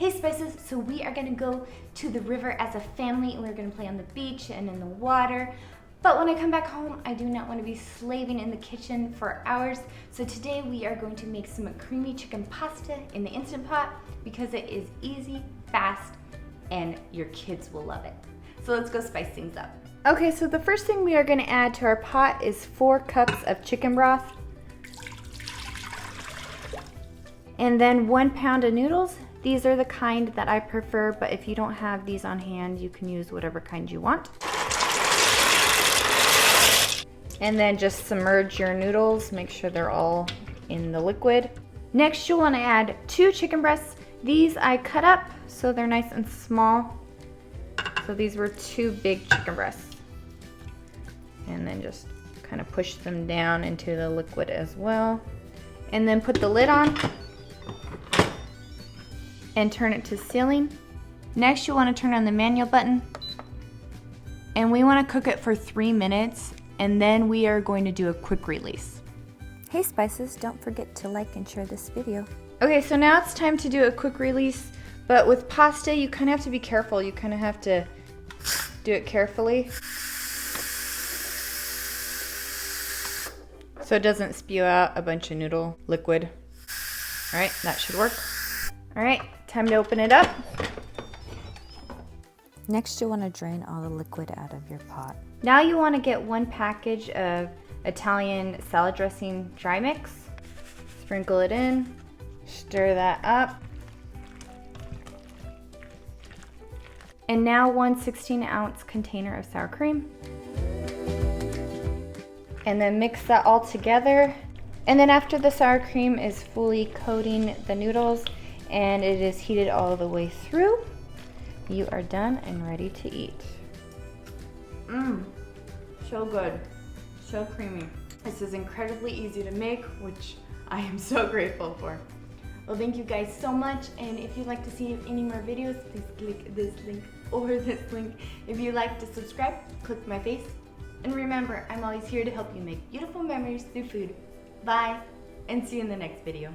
Hey Spices, so we are gonna go to the river as a family and we're gonna play on the beach and in the water. But when I come back home, I do not want to be slaving in the kitchen for hours. So today we are going to make some creamy chicken pasta in the Instant Pot because it is easy, fast, and your kids will love it. So let's go spice things up. Okay, so the first thing we are gonna add to our pot is 4 cups of chicken broth. And then 1 pound of noodles. These are the kind that I prefer, but if you don't have these on hand, you can use whatever kind you want. And then just submerge your noodles, make sure they're all in the liquid. Next, you'll want to add 2 chicken breasts. These I cut up so they're nice and small. So these were 2 big chicken breasts. And then just kind of push them down into the liquid as well. And then put the lid on and turn it to sealing. Next, you want to turn on the manual button. And we want to cook it for 3 minutes. And then we are going to do a quick release. Hey Spices, don't forget to like and share this video. Okay, so now it's time to do a quick release, but with pasta, you kind of have to be careful. You kind of have to do it carefully so it doesn't spew out a bunch of noodle liquid. All right, that should work. All right, time to open it up. Next, you want to drain all the liquid out of your pot. Now you want to get 1 package of Italian salad dressing dry mix. Sprinkle it in, stir that up. And now 1 16-ounce container of sour cream. And then mix that all together. And then after the sour cream is fully coating the noodles and it is heated all the way through, you are done and ready to eat. So good, so creamy. This is incredibly easy to make, which I am so grateful for. Well, thank you guys so much, and if you'd like to see any more videos, please click this link or this link. If you'd like to subscribe, click my face. And remember, I'm always here to help you make beautiful memories through food. Bye, and see you in the next video.